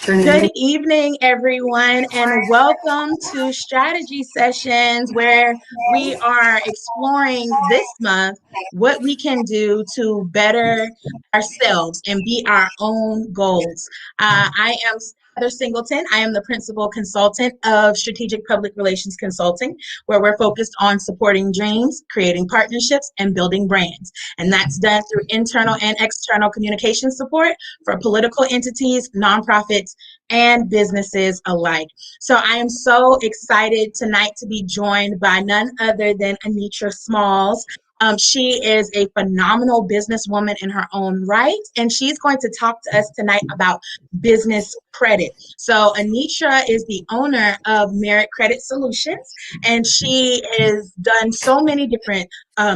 Good evening, everyone, and welcome to Strategy Sessions, where we are exploring this month what we can do to better ourselves and be our own goals. I am Heather Singleton. I am the principal consultant of Strategic Public Relations Consulting, where we're focused on supporting dreams, creating partnerships, and building brands. And that's done through internal and external communication support for political entities, nonprofits, and businesses alike. So I am so excited tonight to be joined by none other than Anetra Smalls. She is a phenomenal businesswoman in her own right, and she's going to talk to us tonight about business credit. So Anetra is the owner of Merit Credit Solutions, and she has done so many different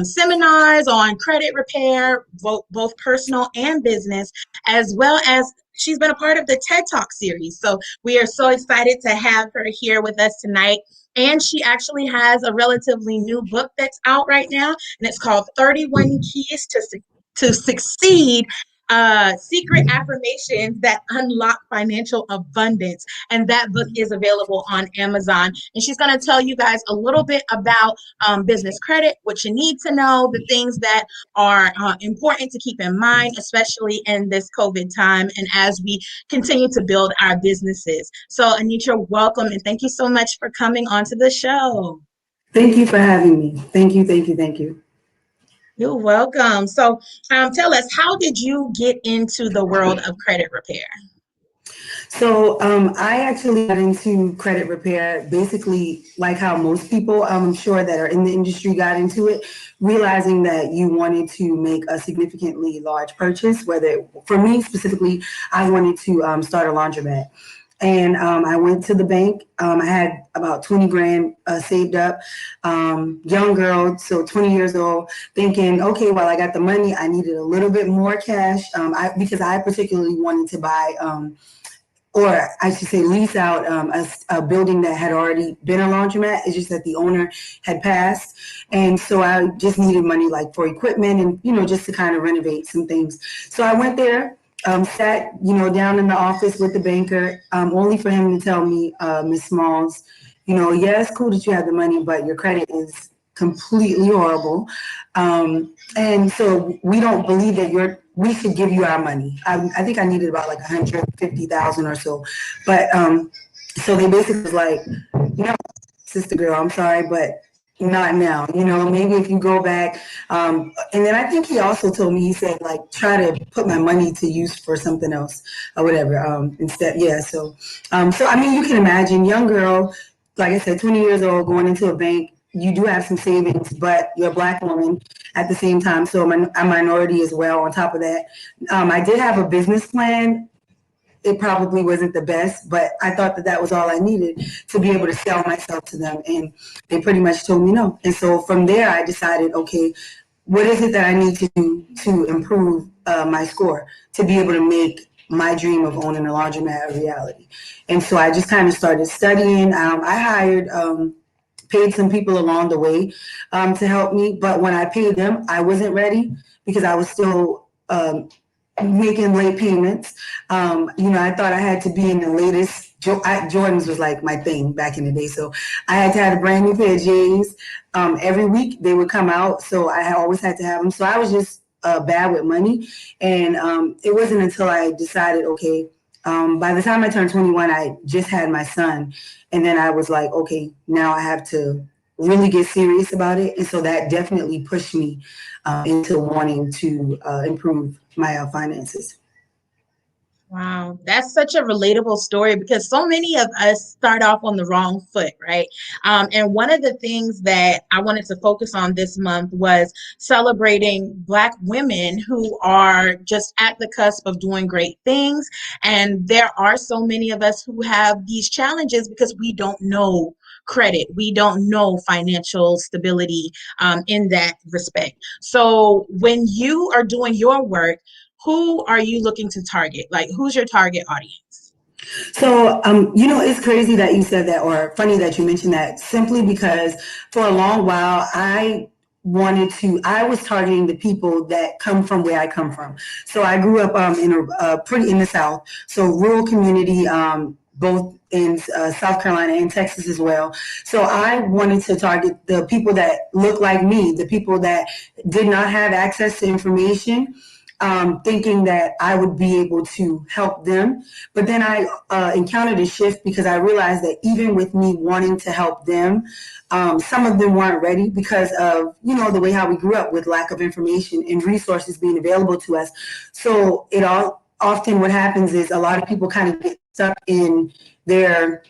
seminars on credit repair, both personal and business, as well as she's been a part of the TED Talk series. So we are so excited to have her here with us tonight. And she actually has a relatively new book that's out right now, and it's called 31 Keys to Succeed. Secret affirmations that unlock financial abundance. And that book is available on Amazon. And she's going to tell you guys a little bit about business credit, what you need to know, the things that are important to keep in mind, especially in this COVID time and as we continue to build our businesses. So, Anetra, welcome and thank you so much for coming onto the show. Thank you for having me. Thank you. You're welcome. So, tell us, how did you get into the world of credit repair? So I actually got into credit repair basically like how most people, I'm sure, that are in the industry got into it, realizing that you wanted to make a significantly large purchase. Whether for me specifically, I wanted to start a laundromat. And I went to the bank. I had about 20 grand saved up, young girl, so 20 years old, thinking, okay, well, I got the money. I needed a little bit more cash because I particularly wanted to buy or I should say lease out a building that had already been a laundromat. It's just that the owner had passed. And so I just needed money like for equipment and, just to kind of renovate some things. So I went there, sat, down in the office with the banker, only for him to tell me, Ms. Smalls, yeah, it's cool that you have the money, but your credit is completely horrible. And so we don't believe that we should give you our money. I think I needed about like 150,000 or so. But so they basically was like, no, sister girl, I'm sorry, but not now. Maybe if you go back. And then I think he also told me, he said, like, try to put my money to use for something else or whatever. Instead, yeah. So I mean, you can imagine, young girl, like I said, 20 years old, going into a bank. You do have some savings, but you're a Black woman at the same time. So I'm a minority as well. On top of that, I did have a business plan. It probably wasn't the best, but I thought that was all I needed to be able to sell myself to them. And they pretty much told me no. And so from there, I decided, okay, what is it that I need to do to improve my score, to be able to make my dream of owning a laundromat a reality? And so I just kind of started studying. I hired paid some people along the way to help me. But when I paid them, I wasn't ready because I was still making late payments. I thought I had to be in the latest. Jordans was like my thing back in the day. So I had to have a brand new pair of J's. Every week they would come out. So I always had to have them. So I was just bad with money. And it wasn't until I decided, okay, by the time I turned 21, I just had my son. And then I was like, okay, now I have to really get serious about it. And so that definitely pushed me into wanting to improve my finances. Wow, that's such a relatable story because so many of us start off on the wrong foot, right? And one of the things that I wanted to focus on this month was celebrating Black women who are just at the cusp of doing great things. And there are so many of us who have these challenges because we don't know credit. We don't know financial stability in that respect. So when you are doing your work, who are you looking to target? Like, who's your target audience? So, it's crazy that you said that, or funny that you mentioned that, simply because for a long while, I I was targeting the people that come from where I come from. So I grew up in pretty in the South, so rural community, both in South Carolina and Texas as well. So I wanted to target the people that look like me, the people that did not have access to information, thinking that I would be able to help them. But then I encountered a shift because I realized that even with me wanting to help them, some of them weren't ready because of, the way how we grew up with lack of information and resources being available to us. So it all often what happens is a lot of people kind of get stuck in their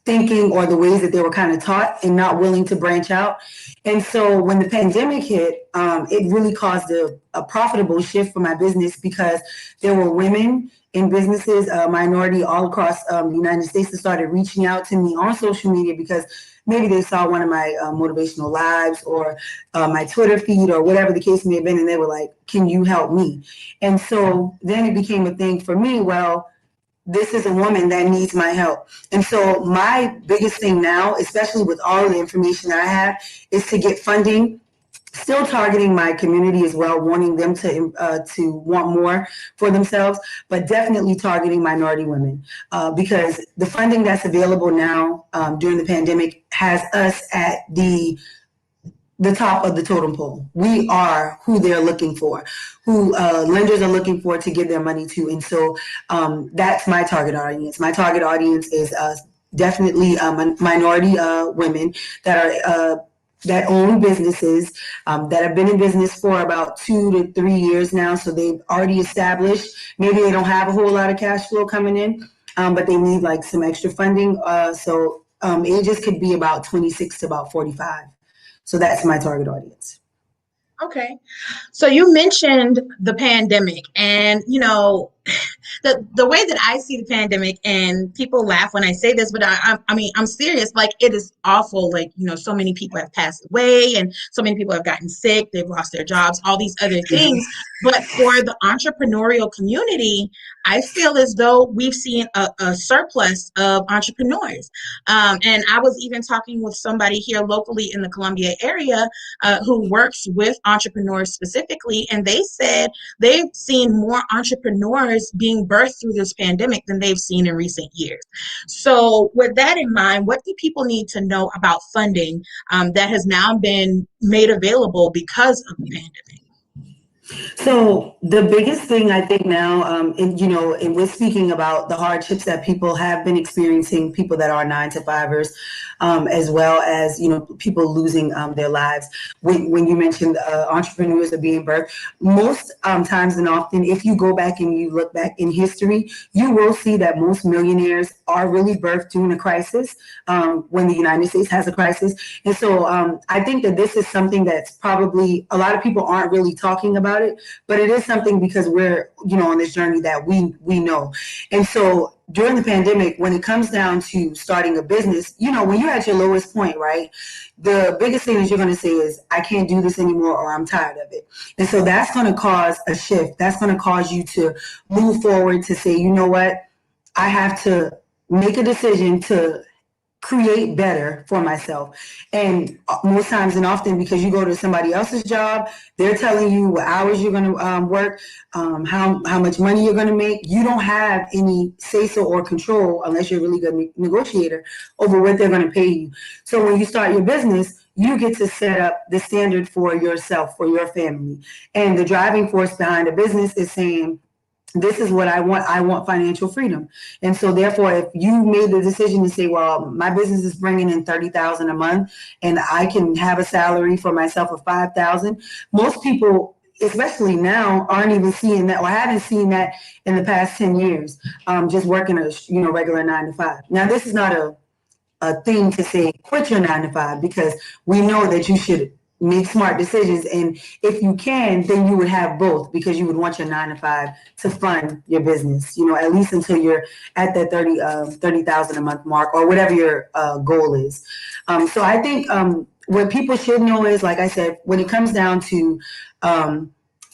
thinking or the ways that they were kind of taught and not willing to branch out. And so when the pandemic hit, it really caused a profitable shift for my business because there were women in businesses, minority all across the United States that started reaching out to me on social media because maybe they saw one of my motivational lives or my Twitter feed or whatever the case may have been. And they were like, can you help me? And so then it became a thing for me. Well, this is a woman that needs my help. And so my biggest thing now, especially with all of the information that I have, is to get funding, still targeting my community as well, wanting them to want more for themselves, but definitely targeting minority women because the funding that's available now during the pandemic has us at the top of the totem pole. We are who they're looking for, who lenders are looking for to give their money to. And so that's my target audience. My target audience is definitely minority women that are that own businesses that have been in business for about 2 to 3 years now. So they've already established. Maybe they don't have a whole lot of cash flow coming in, but they need like some extra funding. So ages could be about 26 to about 45. So that's my target audience. Okay. So you mentioned the pandemic and the way that I see the pandemic, and people laugh when I say this, but I mean I'm serious. Like it is awful. Like so many people have passed away, and so many people have gotten sick. They've lost their jobs, all these other things. But for the entrepreneurial community, I feel as though we've seen a surplus of entrepreneurs. And I was even talking with somebody here locally in the Columbia area who works with entrepreneurs specifically, and they said they've seen more entrepreneurs being birthed through this pandemic than they've seen in recent years. So, with that in mind, what do people need to know about funding that has now been made available because of the pandemic? So the biggest thing I think now, and we're speaking about the hardships that people have been experiencing, people that are 9 to 5ers, as well as people losing their lives. When you mentioned entrepreneurs are being birthed, most times and often, if you go back and you look back in history, you will see that most millionaires are really birthed during a crisis when the United States has a crisis. And so I think that this is something that's probably a lot of people aren't really talking about it, but it is something because we're on this journey that we know. And so during the pandemic, when it comes down to starting a business, when you're at your lowest point, right, the biggest thing that you're going to say is, I can't do this anymore, or I'm tired of it. And so that's going to cause a shift. That's going to cause you to move forward, to say, you know what, I have to make a decision to create better for myself. And most times and often, because you go to somebody else's job, they're telling you what hours you're going to work, how much money you're going to make. You don't have any say-so or control, unless you're a really good negotiator, over what they're going to pay you. So when you start your business, you get to set up the standard for yourself, for your family. And the driving force behind a business is saying, this is what I want. I want financial freedom. And so therefore, if you made the decision to say, well, my business is bringing in 30,000 a month and I can have a salary for myself of 5,000, most people, especially now, aren't even seeing that, or haven't seen that in the past 10 years, just working a regular 9 to 5. Now, this is not a thing to say quit your 9 to 5, because we know that you should make smart decisions, and if you can, then you would have both, because you would want your 9 to 5 to fund your business, at least until you're at that 30,000 a month mark, or whatever your goal is. So I think what people should know is, like I said, when it comes down to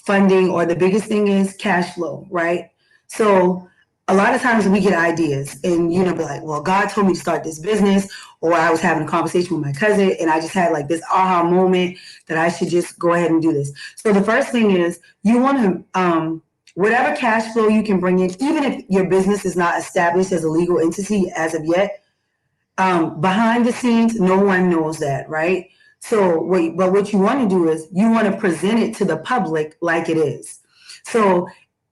funding, or the biggest thing is cash flow, right? So a lot of times we get ideas and, be like, well, God told me to start this business, or I was having a conversation with my cousin and I just had like this aha moment that I should just go ahead and do this. So the first thing is you want to, whatever cash flow you can bring in, even if your business is not established as a legal entity as of yet, behind the scenes, no one knows that, right? So, what you want to do is you want to present it to the public like it is. So,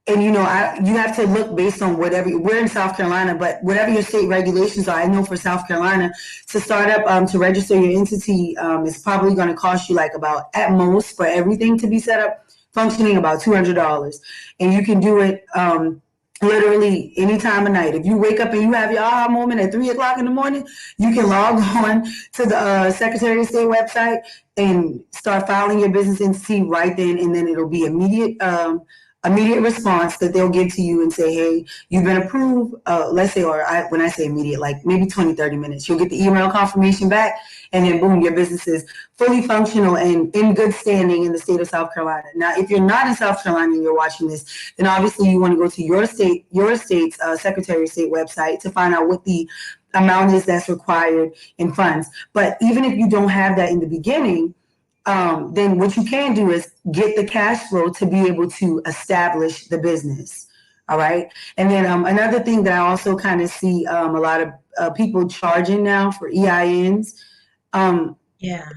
and you have to look based on whatever. We're in South Carolina, but whatever your state regulations are, I know for South Carolina to start up to register your entity is probably going to cost you like about at most for everything to be set up functioning about $200, and you can do it. Literally any time of night. If you wake up and you have your aha moment at 3 o'clock in the morning, you can log on to the Secretary of State website and start filing your business entity right then, and then it'll be immediate response that they'll give to you and say, hey, you've been approved. Let's say, when I say immediate, like maybe 20, 30 minutes, you'll get the email confirmation back, and then boom, your business is fully functional and in good standing in the state of South Carolina. Now, if you're not in South Carolina and you're watching this, then obviously you want to go to your state's Secretary of State website to find out what the amount is that's required in funds. But even if you don't have that in the beginning, then what you can do is get the cash flow to be able to establish the business. All right. And then another thing that I also kind of see a lot of people charging now for EINs. Yeah.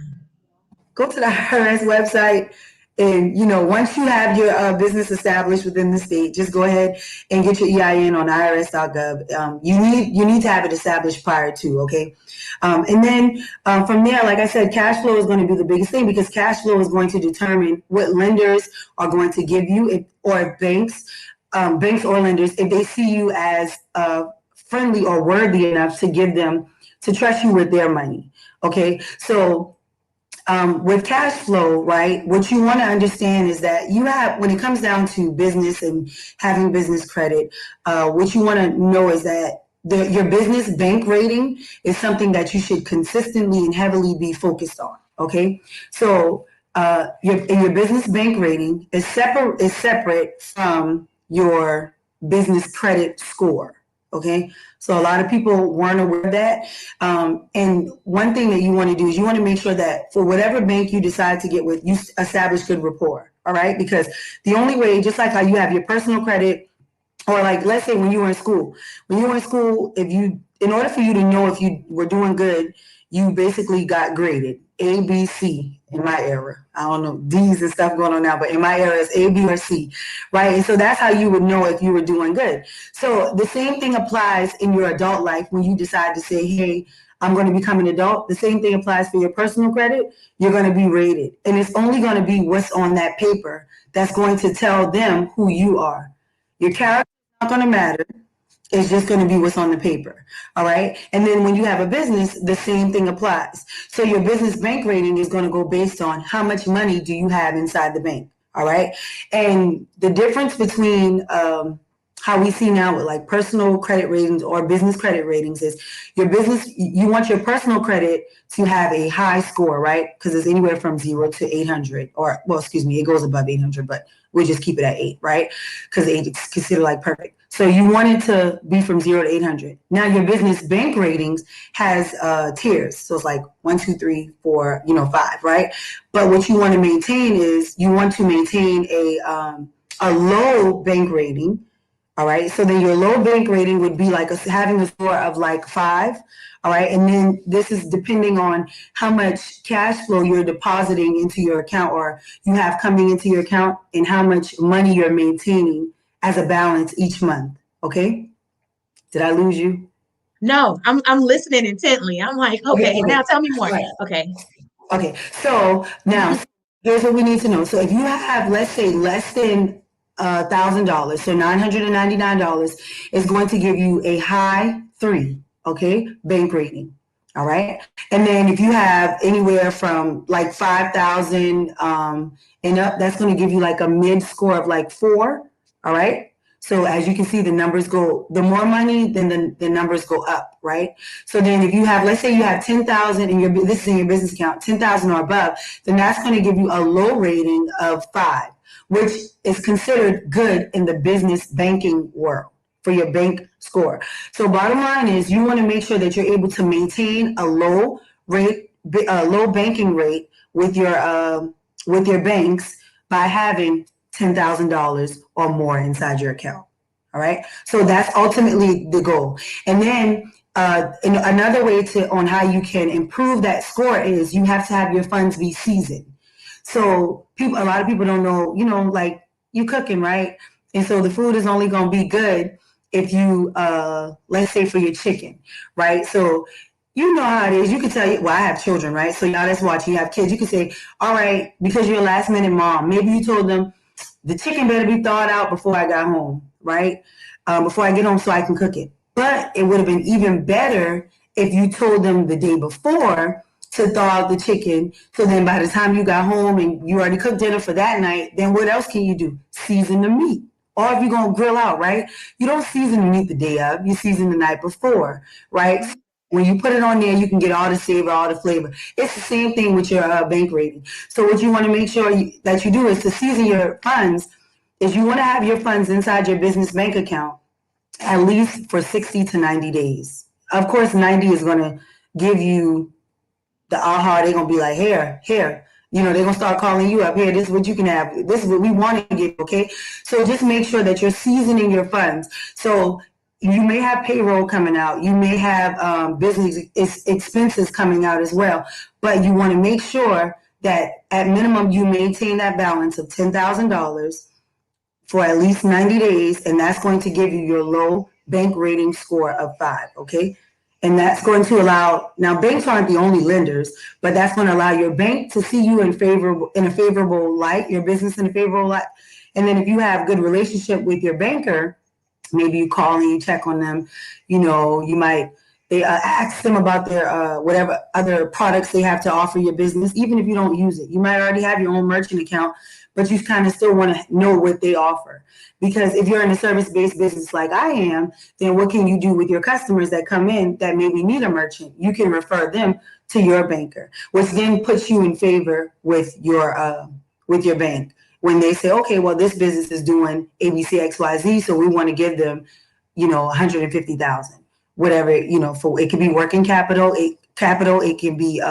Go to the IRS website, and once you have your business established within the state, just go ahead and get your EIN on irs.gov. You need to have it established prior to, okay? And then from there, like I said, cash flow is going to be the biggest thing, because cash flow is going to determine what lenders are going to give you, or banks or lenders, if they see you as friendly or worthy enough to give them, to trust you with their money. Okay, so with cash flow, right, what you want to understand is that you have, when it comes down to business and having business credit, what you want to know is that your business bank rating is something that you should consistently and heavily be focused on. Okay, so your business bank rating is separate from your business credit score. Okay, so a lot of people weren't aware of that. And one thing that you want to do is you want to make sure that for whatever bank you decide to get with, you establish good rapport. All right, because the only way, just like how you have your personal credit, or like, let's say when you were in school, in order for you to know if you were doing good, you basically got graded A, B, C in my era. I don't know, D's and stuff going on now, but in my era it's A, B, or C, right? And so that's how you would know if you were doing good. So the same thing applies in your adult life when you decide to say, hey, I'm going to become an adult. The same thing applies for your personal credit. You're going to be rated. And it's only going to be what's on that paper that's going to tell them who you are. Your character is not going to matter. It's just going to be what's on the paper. All right. And then when you have a business, the same thing applies. So your business bank rating is going to go based on how much money do you have inside the bank. All right. And the difference between how we see now with like personal credit ratings or business credit ratings is you want your personal credit to have a high score, right? Because it's anywhere from 0 to 800, or, well, excuse me, it goes above 800, but we'll just keep it at 8, right? Because 8 is considered like perfect. So you want it to be from 0 to 800. Now your business bank ratings has tiers. So it's like 1, 2, 3, 4, 5, right? But what you want to maintain is you want to maintain a low bank rating. All right. So then your low bank rating would be like having a score of like 5. All right. And then this is depending on how much cash flow you're depositing into your account, or you have coming into your account, and how much money you're maintaining as a balance each month. Okay. Did I lose you? No, I'm listening intently. I'm like, okay, Okay. now tell me more. Right. Okay. Okay. So now here's what we need to know. So if you have, let's say, less than $1,000, so $999 is going to give you a high 3, okay, bank rating. All right. And then if you have anywhere from like 5,000 and up, that's going to give you like a mid score of like 4. All right. So as you can see, the numbers go, the more money, then the numbers go up, right? So then if you have, let's say you have 10,000 in this is in your business account, 10,000 or above, then that's going to give you a low rating of 5, which is considered good in the business banking world. for your bank score. So bottom line is you want to make sure that you're able to maintain a low banking rate with your banks by having $10,000 or more inside your account. All right. So that's ultimately the goal. And then another way to on how you can improve that score is you have to have your funds be seasoned. So a lot of people don't know, like you cooking, right? And so the food is only going to be good if you, let's say for your chicken, right? So you know how it is. You can tell you, well, I have children, right? So y'all that's watching, you have kids. You can say, all right, because you're a last minute mom, maybe you told them the chicken better be thawed out before I got home, right? Before I get home so I can cook it. But it would have been even better if you told them the day before to thaw out the chicken. So then by the time you got home and you already cooked dinner for that night, then what else can you do? Season the meat. Or if you're going to grill out, right? You don't season the meat the day of. You season the night before, right? When you put it on there, you can get all the savor, all the flavor. It's the same thing with your bank rating. So what you want to make sure that you do is to season your funds is you want to have your funds inside your business bank account at least for 60 to 90 days. Of course, 90 is going to give you the aha. They're going to be like, here. They're going to start calling you up. Here, this is what you can have. This is what we want to get, okay? So just make sure that you're seasoning your funds. So you may have payroll coming out. You may have business expenses coming out as well. But you want to make sure that at minimum you maintain that balance of $10,000 for at least 90 days, and that's going to give you your low bank rating score of 5, okay? And that's going to allow, now banks aren't the only lenders, but that's going to allow your bank to see you in a favorable light, your business in a favorable light. And then if you have good relationship with your banker, maybe you call and you check on them, you might ask them about their whatever other products they have to offer your business, even if you don't use it. You might already have your own merchant account, but you kind of still want to know what they offer. Because if you're in a service-based business like I am, then what can you do with your customers that come in that maybe need a merchant? You can refer them to your banker, which then puts you in favor with your bank. When they say, okay, well, this business is doing ABC, XYZ, so we want to give them, 150,000, whatever, for it could be working capital, it can be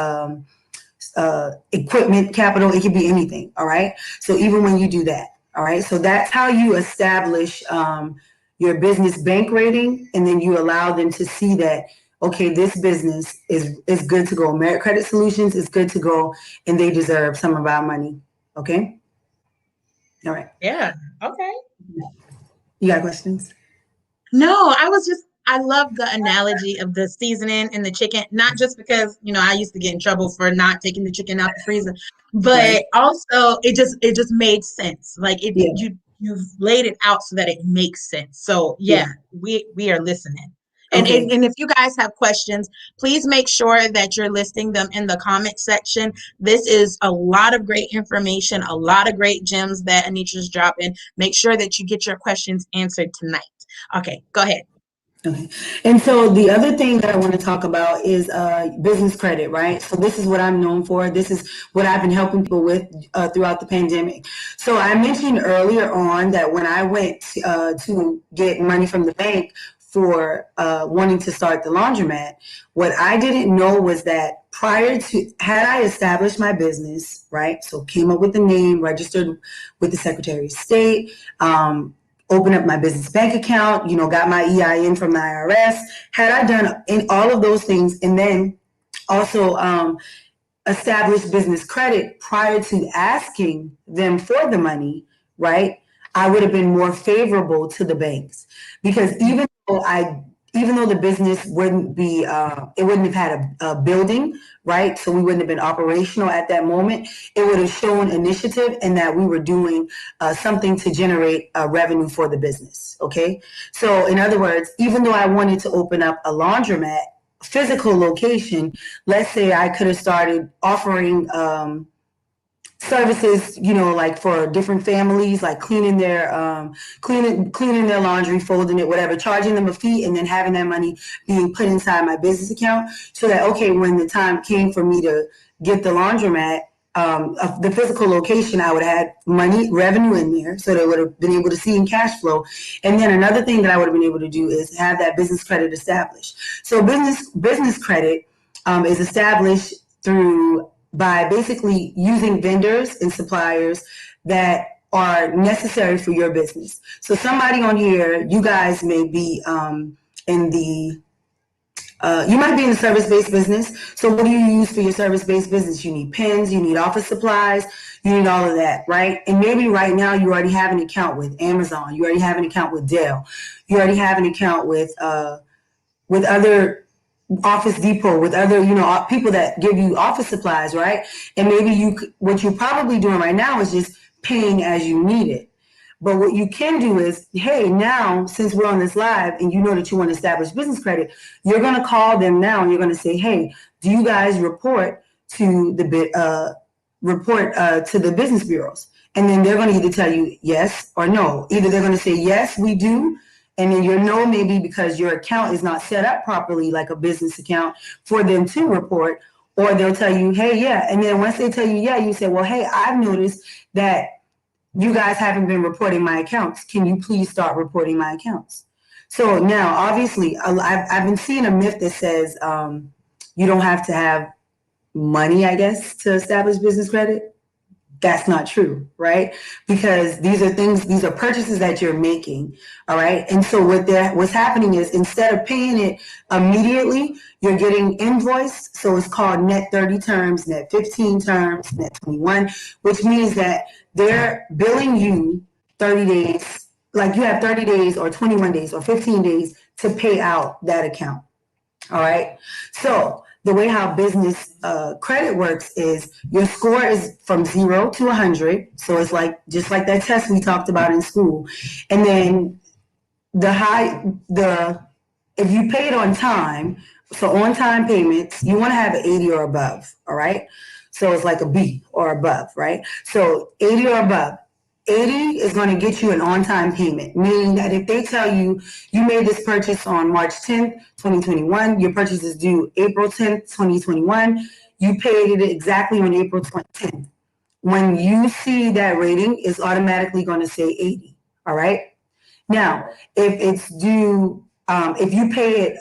equipment capital, it could be anything. All right. So even when you do that, all right. So that's how you establish your business bank rating, and then you allow them to see that, okay, this business is good to go. Merit Credit Solutions is good to go, and they deserve some of our money. Okay. All right. Yeah. Okay. You got questions? No, I love the analogy of the seasoning and the chicken, not just because, I used to get in trouble for not taking the chicken out the freezer, Right. but also it just made sense. Like Yeah. you've laid it out so that it makes sense. So yeah, Yeah. we are listening. And, Okay. and if you guys have questions, please make sure that you're listing them in the comment section. This is a lot of great information, a lot of great gems that Anetra's dropping. Make sure that you get your questions answered tonight. Okay, go ahead. Okay. And so the other thing that I want to talk about is business credit, right? So this is what I'm known for. This is what I've been helping people with throughout the pandemic. So I mentioned earlier on that when I went to get money from the bank for wanting to start the laundromat, what I didn't know was that had I established my business, right? So came up with the name, registered with the Secretary of State, open up my business bank account, got my EIN from the IRS. Had I done all of those things and then also established business credit prior to asking them for the money, right? I would have been more favorable to the banks because even though the business wouldn't be, it wouldn't have had a building, right? So we wouldn't have been operational at that moment. It would have shown initiative and that we were doing something to generate revenue for the business, okay? So in other words, even though I wanted to open up a laundromat, physical location, let's say I could have started offering services, like for different families, like cleaning their laundry, folding it, whatever, charging them a fee, and then having that money being put inside my business account, so that okay, when the time came for me to get the laundromat, of the physical location, I would have had money, revenue in there, so they would have been able to see in cash flow. And then another thing that I would have been able to do is have that business credit established. So business credit is established through by basically using vendors and suppliers that are necessary for your business. So somebody on here, you guys may be in the you might be in a service-based business. So what do you use for your service-based business? You need pens, you need office supplies, you need all of that, right? And maybe right now you already have an account with Amazon, you already have an account with Dell, you already have an account with other Office Depot, with other, people that give you office supplies, right? And maybe what you're probably doing right now is just paying as you need it. But what you can do is, hey, now since we're on this live and you know that you want to establish business credit, you're going to call them now and you're going to say, hey, do you guys report to the business bureaus? And then they're going to either tell you yes or no. Either they're going to say yes, we do, and then your no maybe because your account is not set up properly like a business account for them to report, or they'll tell you, hey, yeah. And then once they tell you yeah, you say, well, hey, I've noticed that you guys haven't been reporting my accounts. Can you please start reporting my accounts? So now, obviously, I've been seeing a myth that says you don't have to have money, I guess, to establish business credit. That's not true, right? Because these are purchases that you're making, all right? And so what's happening is instead of paying it immediately, you're getting invoiced. So it's called net 30 terms, net 15 terms, net 21, which means that they're billing you 30 days, like you have 30 days or 21 days or 15 days to pay out that account, all right? So the way how business credit works is your score is from 0 to 100. So it's just like that test we talked about in school. And then if you pay it on time, so on time payments, you want to have an 80 or above, all right? So it's like a B or above, right? So 80 or above. 80 is going to get you an on-time payment, meaning that if they tell you you made this purchase on March 10th, 2021, your purchase is due April 10th, 2021, you paid it exactly on April 10th. When you see that rating, it's automatically going to say 80, all right? Now, if it's due, if you pay it,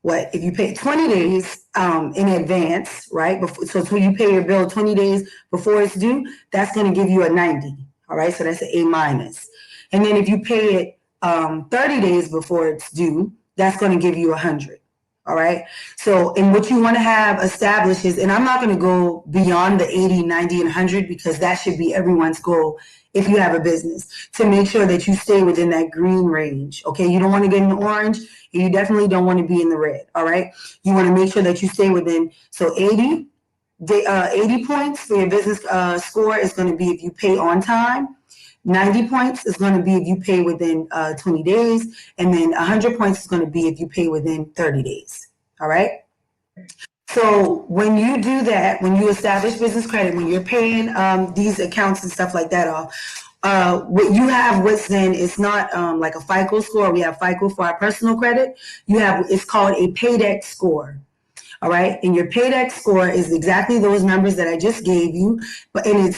if you pay 20 days in advance, right? So you pay your bill 20 days before it's due, that's going to give you a 90. All right. So that's an A minus. And then if you pay it 30 days before it's due, that's going to give you 100. All right. So, and what you want to have established is, and I'm not going to go beyond the 80, 90, and 100 because that should be everyone's goal if you have a business, to make sure that you stay within that green range. Okay. You don't want to get in the orange. You definitely don't want to be in the red. All right. You want to make sure that you stay within. So 80 points for your business score is going to be if you pay on time. 90 points is going to be if you pay within 20 days. And then 100 points is going to be if you pay within 30 days. All right. So when you do that, when you establish business credit, when you're paying these accounts and stuff like that off, what you have with then is not like a FICO score. We have FICO for our personal credit. It's called a Paydex score. All right. And your Paydex score is exactly those numbers that I just gave you, and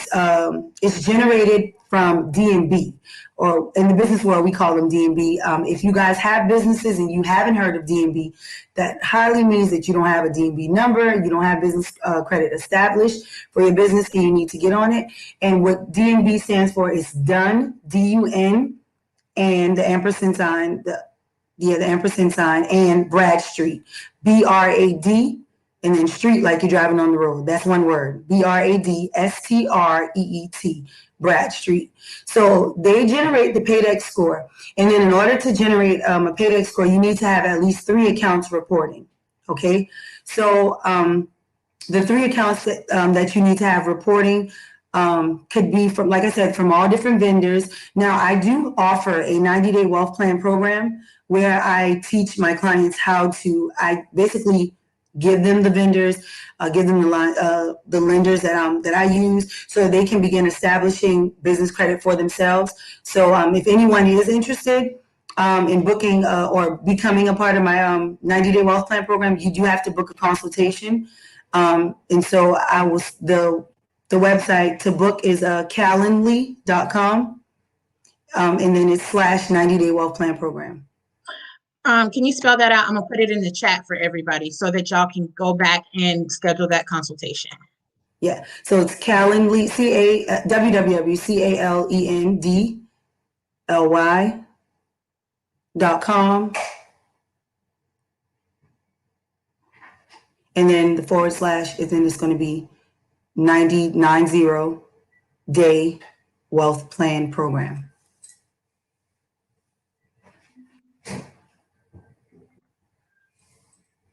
it's generated from DMB, or in the business world, we call them DMB. If you guys have businesses and you haven't heard of DMB, that highly means that you don't have a DMB number, you don't have business credit established for your business, and you need to get on it. And what DMB stands for is done, D-U-N, and the ampersand sign, the ampersand sign, and Bradstreet, B-R-A-D, and then street like you're driving on the road. That's one word, B-R-A-D-S-T-R-E-E-T, Bradstreet. So they generate the Paydex score. And then in order to generate a Paydex score, you need to have at least 3 accounts reporting, okay? So the 3 accounts that you need to have reporting could be from, like I said, from all different vendors. Now, I do offer a 90-day wealth plan program where I teach my clients I basically give them the vendors, give them the lenders that I use, so they can begin establishing business credit for themselves. So if anyone is interested in booking or becoming a part of my 90-day wealth plan program, you do have to book a consultation. And so the website to book is calendly.com. And then it's slash 90-day wealth plan program. Can you spell that out? I'm gonna put it in the chat for everybody so that y'all can go back and schedule that consultation. Yeah. So it's Calendly, www.calendly.com. And then the forward slash is then it's going to be 90 day wealth plan program.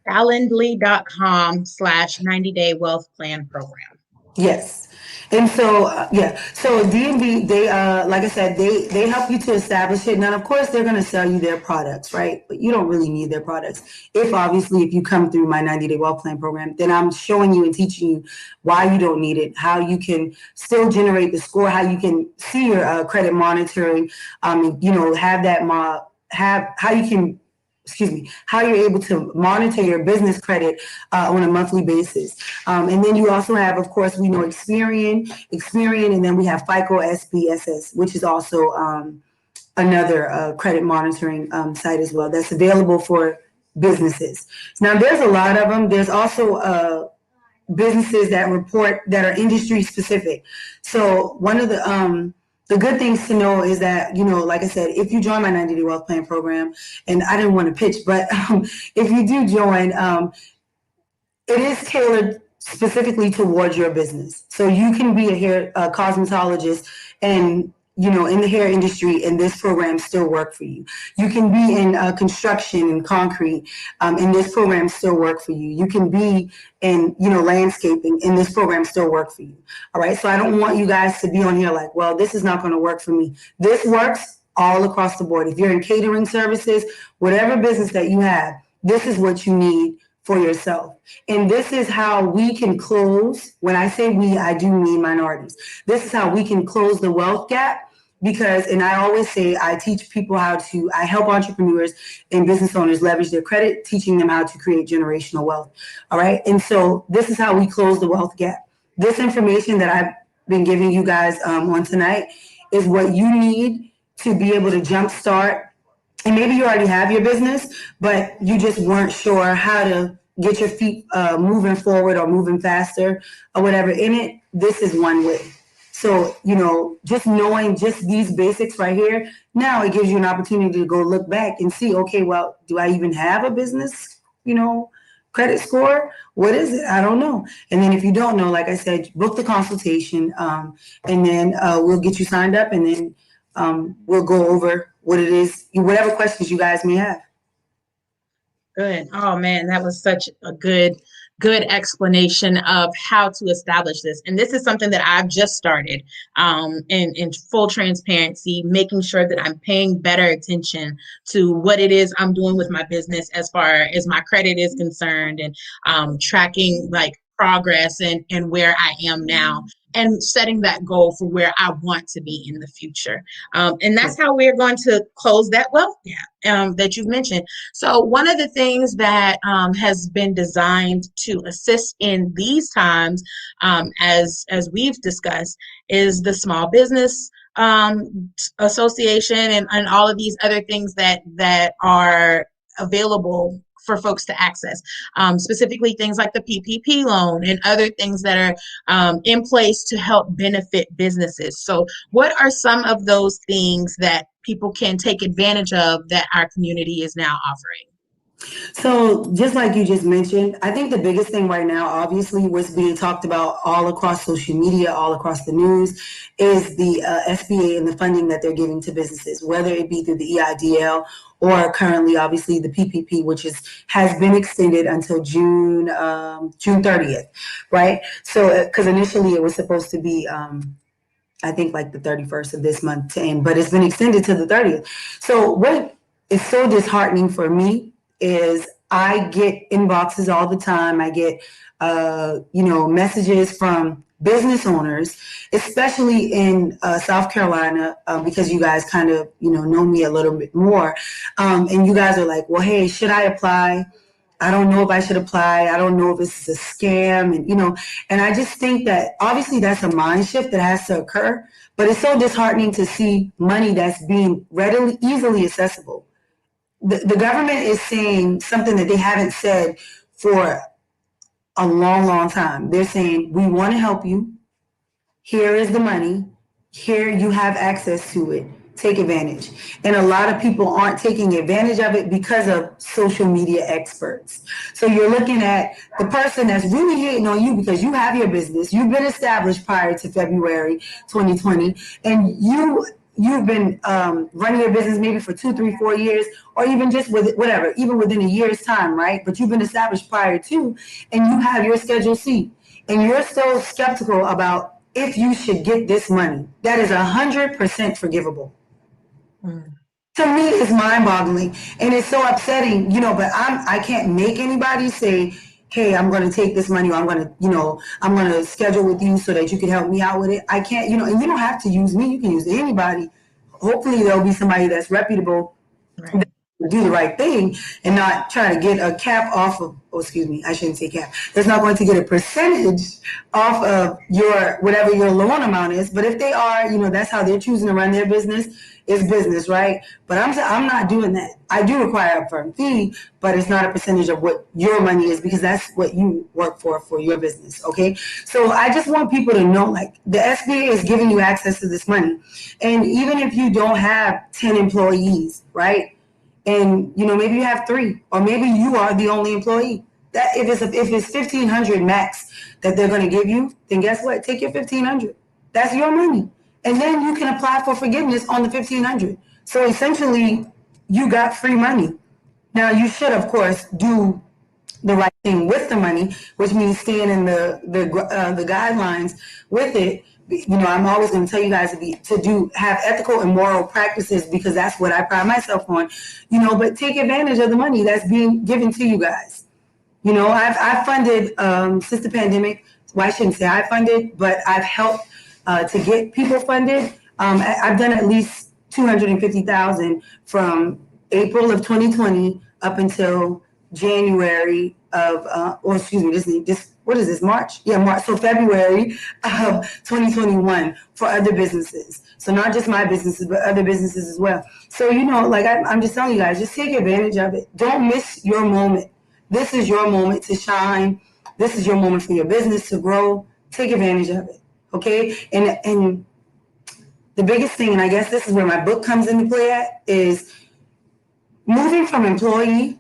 Calendly.com/90-day wealth plan program. Yes. And so, so DMV, they, like I said, they help you to establish it. Now, of course, they're going to sell you their products, right? But you don't really need their products. If you come through my 90-day wealth plan program, then I'm showing you and teaching you why you don't need it, how you can still generate the score, how you can see your credit monitoring, have that, how you can, how you're able to monitor your business credit on a monthly basis. And then you also have, of course, we know Experian, and then we have FICO SPSS, which is also another credit monitoring site as well that's available for businesses. Now, there's a lot of them. There's also businesses that report that are industry specific. So one of the good things to know is that, like I said, if you join my 90-day wealth plan program, and I didn't want to pitch, but if you do join, it is tailored specifically towards your business. So you can be a cosmetologist and, in the hair industry, and this program still work for you. You can be in construction and concrete, and this program still work for you. You can be in, landscaping, and this program still work for you. All right. So I don't want you guys to be on here like, well, this is not going to work for me. This works all across the board. If you're in catering services, whatever business that you have, this is what you need for yourself. And this is how we can close. When I say we, I do mean minorities. This is how we can close the wealth gap. Because, and I always say, I help entrepreneurs and business owners leverage their credit, teaching them how to create generational wealth. All right. And so this is how we close the wealth gap. This information that I've been giving you guys on tonight is what you need to be able to jumpstart. And maybe you already have your business, but you just weren't sure how to get your feet moving forward or moving faster or whatever in it. This is one way. So, just knowing just these basics right here, now it gives you an opportunity to go look back and see, okay, well, do I even have a business, credit score? What is it? I don't know. And then if you don't know, like I said, book the consultation, and then we'll get you signed up, and then we'll go over what it is, whatever questions you guys may have. Good. Oh man, that was such a good explanation of how to establish this. And this is something that I've just started in full transparency, making sure that I'm paying better attention to what it is I'm doing with my business as far as my credit is concerned, and tracking like progress and where I am now, and setting that goal for where I want to be in the future. And that's how we're going to close that wealth gap that you've mentioned. So one of the things that has been designed to assist in these times, as we've discussed, is the Small Business Association, and all of these other things that are available for folks to access, specifically things like the PPP loan and other things that are in place to help benefit businesses. So what are some of those things that people can take advantage of that our community is now offering? So just like you just mentioned, I think the biggest thing right now, obviously, what's being talked about all across social media, all across the news, is the SBA and the funding that they're giving to businesses, whether it be through the EIDL or currently, obviously, the PPP, which has been extended until June 30th, right? So, because initially it was supposed to be, I think, like the 31st of this month to end, but it's been extended to the 30th. So what is so disheartening for me is I get inboxes all the time. I get, messages from business owners, especially in South Carolina, because you guys kind of, know me a little bit more. And you guys are like, well, hey, should I apply? I don't know if I should apply. I don't know if this is a scam. And, and I just think that obviously that's a mind shift that has to occur, but it's so disheartening to see money that's being readily, easily accessible. The government is saying something that they haven't said for a long, long time. They're saying, we want to help you. Here is the money. Here you have access to it. Take advantage. And a lot of people aren't taking advantage of it because of social media experts. So you're looking at the person that's really hating on you because you have your business. You've been established prior to February 2020, and you've been running your business maybe for 2, 3, 4 years, or even just with whatever, even within a year's time, right? But you've been established prior to, and you have your Schedule C, and you're so skeptical about if you should get this money. That is 100% forgivable. To me, it's mind-boggling, and it's so upsetting, But I can't make anybody say, "Hey, I'm going to take this money, or I'm going to schedule with you so that you can help me out with it." I can't, and you don't have to use me. You can use anybody. Hopefully, there'll be somebody that's reputable, right, do the right thing and not try to get a cap off of, excuse me, I shouldn't say cap. That's not going to get a percentage off of your, whatever your loan amount is. But if they are, that's how they're choosing to run their business, it's business, right? But I'm not doing that. I do require a firm fee, but it's not a percentage of what your money is because that's what you work for your business, okay? So I just want people to know, like, the SBA is giving you access to this money. And even if you don't have 10 employees, right? And maybe you have 3, or maybe you are the only employee. That if it's 1,500 max that they're going to give you, then guess what? Take your 1,500. That's your money, and then you can apply for forgiveness on the 1,500. So essentially, you got free money. Now you should, of course, do the right thing with the money, which means staying in the guidelines with it. I'm always going to tell you guys to have ethical and moral practices because that's what I pride myself on. But take advantage of the money that's being given to you guys. I've funded since the pandemic. Well, I shouldn't say I funded, but I've helped to get people funded. I've done at least 250,000 from April of 2020 up until January of, or excuse me, this what is this, March? Yeah, March. So February of 2021 for other businesses. So not just my businesses, but other businesses as well. So, like I'm just telling you guys, just take advantage of it. Don't miss your moment. This is your moment to shine. This is your moment for your business to grow. Take advantage of it. Okay? And the biggest thing, and I guess this is where my book comes into play at, is moving from employee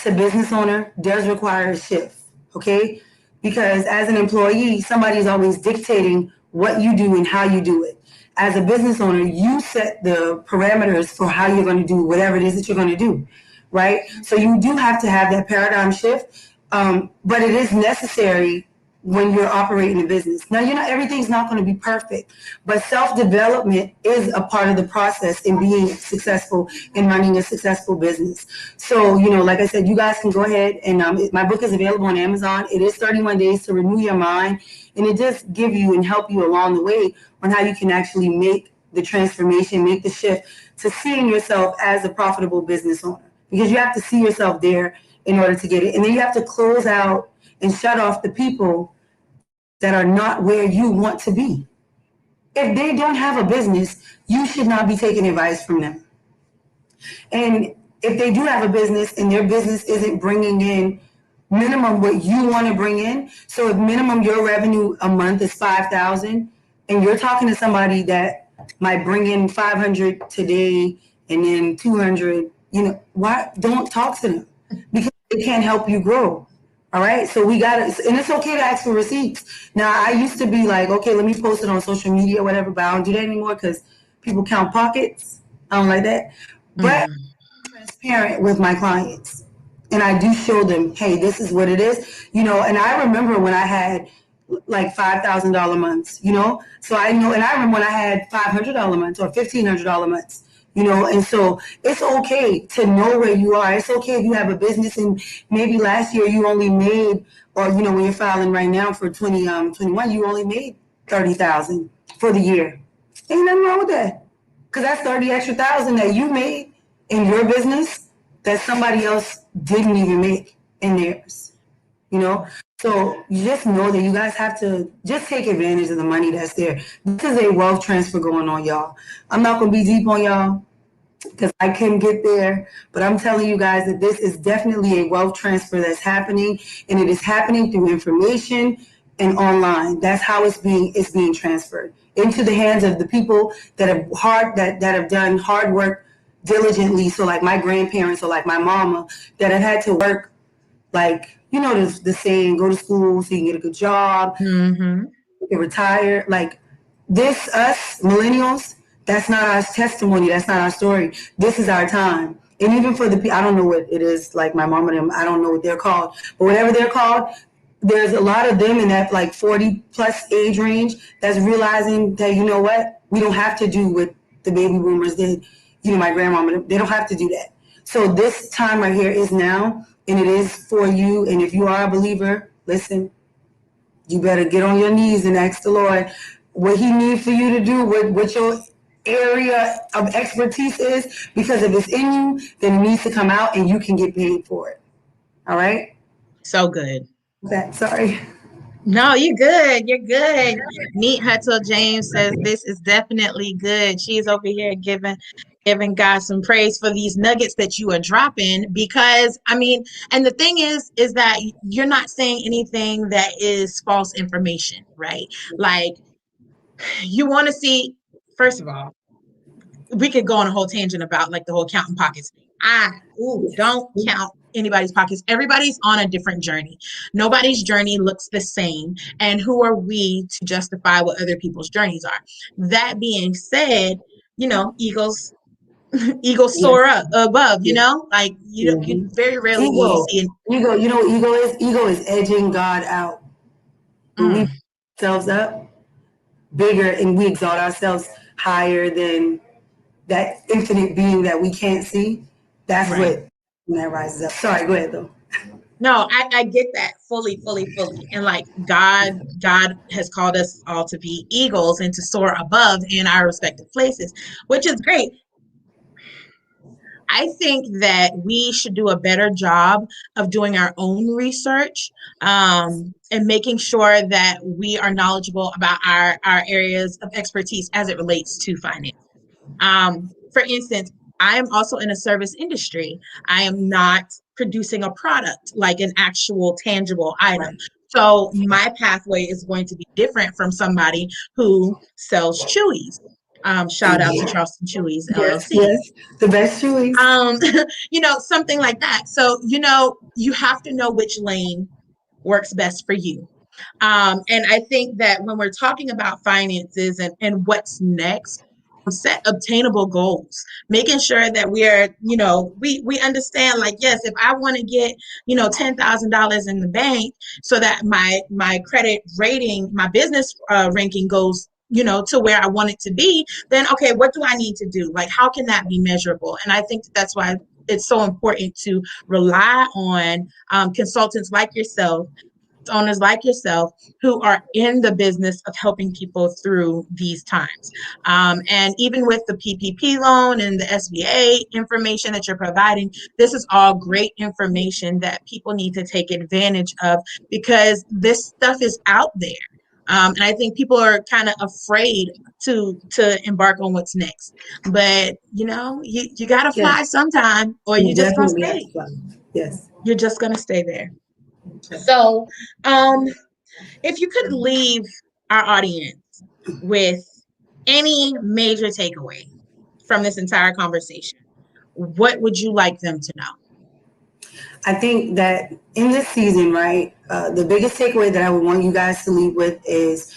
to business owner does require a shift, okay? Because as an employee, somebody's always dictating what you do and how you do it. As a business owner, you set the parameters for how you're going to do whatever it is that you're going to do, right? So you do have to have that paradigm shift, but it is necessary when you're operating a business. Now, everything's not going to be perfect, but self-development is a part of the process in being successful in running a successful business. So, like I said, you guys can go ahead and my book is available on Amazon. It is 31 days to renew your mind, and it does give you and help you along the way on how you can actually make the transformation, make the shift to seeing yourself as a profitable business owner, because you have to see yourself there in order to get it. And then you have to close out and shut off the people that are not where you want to be. If they don't have a business, you should not be taking advice from them. And if they do have a business and their business isn't bringing in minimum what you want to bring in, so if minimum your revenue a month is 5,000, and you're talking to somebody that might bring in 500 today and then 200, why don't talk to them? Because they can't help you grow. All right. So we got to, and it's okay to ask for receipts. Now, I used to be like, okay, let me post it on social media or whatever, but I don't do that anymore because people count pockets. I don't like that. But I'm transparent with my clients, and I do show them, hey, this is what it is, and I remember when I had like $5,000 months, so I know, and I remember when I had $500 months or $1,500 months. And so it's okay to know where you are. It's okay if you have a business and maybe last year you only made, or, when you're filing right now for 2021, you only made 30,000 for the year. Ain't nothing wrong with that. Because that's 30 extra thousand that you made in your business that somebody else didn't even make. and theirs, you know? So you just know that you guys have to just take advantage of the money that's there. This is a wealth transfer going on, y'all. I'm not going to be deep on y'all because I can get there. But I'm telling you guys that this is definitely a wealth transfer that's happening, and it is happening through information and online. That's how it's being transferred into the hands of the people that have done hard work diligently. So like my grandparents or like my mama that have had to work, like the saying, go to school so you can get a good job, Mm-hmm. retire. Like this, us millennials, that's not our testimony. That's not our story. This is our time. And even for I don't know what it is. Like my mom and them, I don't know what they're called, but whatever they're called, there's a lot of them in that like 40 plus age range that's realizing that you know what, we don't have to do what the baby boomers did. My grandmama, they don't have to do that. So this time right here is now, and it is for you. And if you are a believer, listen, you better get on your knees and ask the Lord what He needs for you to do, what your area of expertise is, because if it's in you, then it needs to come out and you can get paid for it. All right? So good. Okay, sorry. No, you're good. You're good. Neat Hutzel James says this is definitely good. She's over here giving God some praise for these nuggets that you are dropping, because I mean, and the thing is that you're not saying anything that is false information, right? Like, you want to see, first of all, we could go on a whole tangent about like the whole counting pockets. Don't count anybody's pockets. Everybody's on a different journey. Nobody's journey looks the same. And who are we to justify what other people's journeys are? That being said, eagles Yes. soar up above, Yes. like you Mm-hmm. very rarely will you Ego. see Ego. You know what ego is? Ego is edging God out. When we mm, put ourselves up bigger and we exalt ourselves higher than that infinite being that we can't see, that's right. what when that rises up. Sorry, go ahead though. No, I get that fully, fully, fully. And like God has called us all to be eagles and to soar above in our respective places, which is great. I think that we should do a better job of doing our own research, and making sure that we are knowledgeable about our areas of expertise as it relates to finance. For instance, I am also in a service industry. I am not producing a product like an actual tangible item. So my pathway is going to be different from somebody who sells Chewies. Shout out to Charleston Chewies Yes, LLC. yes. The best choice. Um, something like that. So, you have to know which lane works best for you. And I think that when we're talking about finances and what's next, set obtainable goals, making sure that we are, we understand, like, yes, if I want to get, $10,000 in the bank so that my credit rating, my business ranking goes, to where I want it to be, then okay, what do I need to do? Like, how can that be measurable? And I think that's why it's so important to rely on consultants like yourself, owners like yourself, who are in the business of helping people through these times. And even with the PPP loan and the SBA information that you're providing, this is all great information that people need to take advantage of, because this stuff is out there. And I think people are kind of afraid to embark on what's next. But you gotta fly Yes, sometime, or you you're just gonna definitely have stay. to fly. Yes. You're just gonna stay there. So, um, if you could leave our audience with any major takeaway from this entire conversation, what would you like them to know? I think that in this season, right, the biggest takeaway that I would want you guys to leave with is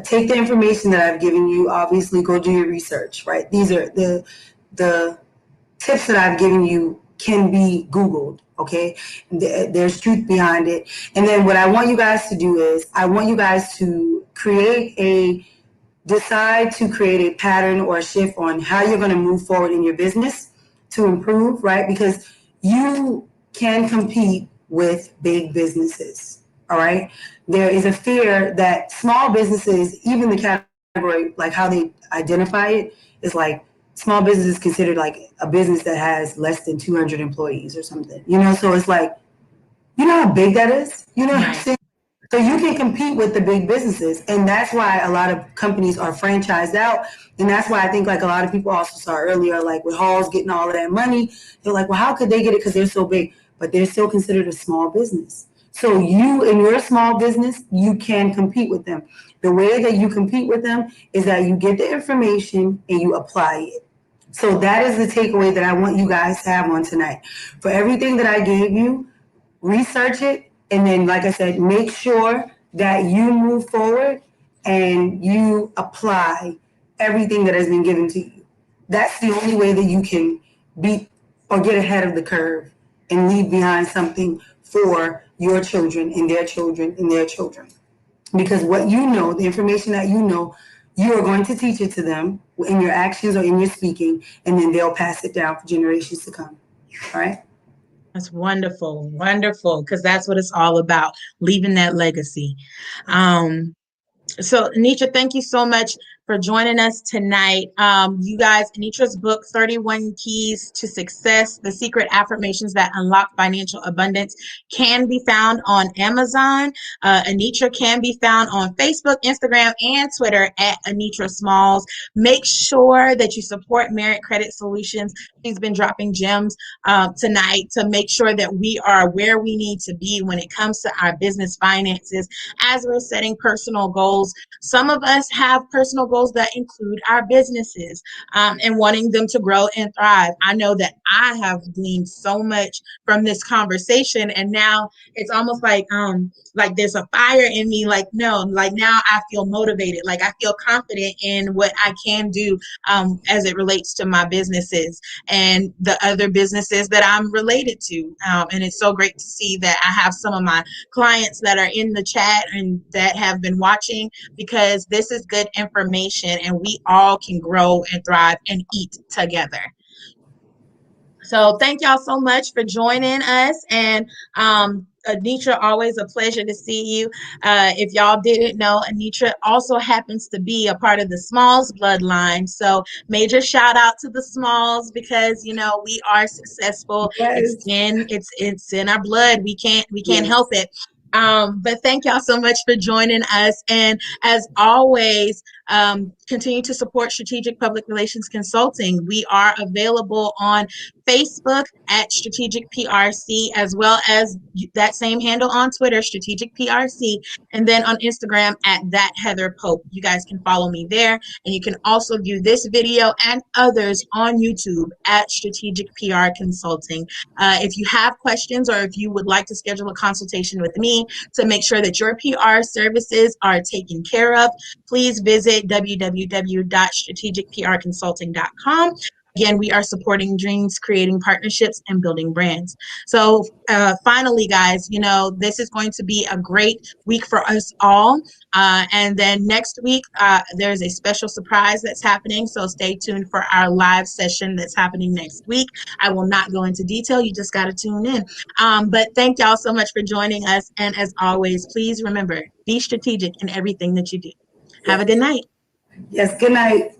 take the information that I've given you. Obviously, go do your research, right? These are the tips that I've given you can be Googled, okay? There's truth behind it. And then what I want you guys to do is I want you guys to decide to create a pattern or a shift on how you're going to move forward in your business to improve, right? Because you can compete with big businesses, all right? There is a fear that small businesses, even the category, like how they identify it, is like small business is considered like a business that has less than 200 employees or something, So it's like You know how big that is? You know what I'm Right. saying? So you can compete with the big businesses. And that's why a lot of companies are franchised out. And that's why I think like a lot of people also saw earlier, like with Halls getting all of that money, they're like, well, how could they get it? Because they're so big, but they're still considered a small business. So you in your small business, you can compete with them. The way that you compete with them is that you get the information and you apply it. So that is the takeaway that I want you guys to have on tonight. For everything that I gave you, research it, and then, like I said, make sure that you move forward and you apply everything that has been given to you. That's the only way that you can beat or get ahead of the curve and leave behind something for your children and their children and their children. Because what you know, the information that you are going to teach it to them in your actions or in your speaking, and then they'll pass it down for generations to come. All right? That's wonderful, wonderful, because that's what it's all about, leaving that legacy. Um, So, Anetra, thank you so much for joining us tonight. You guys, Anetra's book, 31 Keys to Success, The Secret Affirmations That Unlock Financial Abundance, can be found on Amazon. Anetra can be found on Facebook, Instagram, and Twitter at Anetra Smalls. Make sure that you support Merit Credit Solutions. She's been dropping gems tonight to make sure that we are where we need to be when it comes to our business finances as we're setting personal goals. Some of us have personal goals that include our businesses and wanting them to grow and thrive. I know that I have gleaned so much from this conversation, and now it's almost like there's a fire in me. Like no, like now I feel motivated. Like I feel confident in what I can do as it relates to my businesses and the other businesses that I'm related to. And it's so great to see that I have some of my clients that are in the chat and that have been watching, because this is good information and we all can grow and thrive and eat together. So thank y'all so much for joining us. And Anetra, always a pleasure to see you. If y'all didn't know, Anetra also happens to be a part of the Smalls bloodline. So major shout out to the Smalls, because you know we are successful. Yes. It's in our blood. We can't help Yes. it. But thank y'all so much for joining us. And as always, continue to support Strategic Public Relations Consulting. We are available on Facebook at Strategic PRC, as well as that same handle on Twitter, Strategic PRC, and then on Instagram at that Heather Pope. You guys can follow me there, and you can also view this video and others on YouTube at Strategic PR Consulting. If you have questions, or if you would like to schedule a consultation with me to make sure that your PR services are taken care of, please visit www.strategicprconsulting.com. Again, we are supporting dreams, creating partnerships, and building brands. So, finally, guys, you know, this is going to be a great week for us all. And then next week, there's a special surprise that's happening. So, stay tuned for our live session that's happening next week. I will not go into detail. You just got to tune in. But thank y'all so much for joining us. And as always, please remember, be strategic in everything that you do. Have a good Yes. night. Yes. Good night.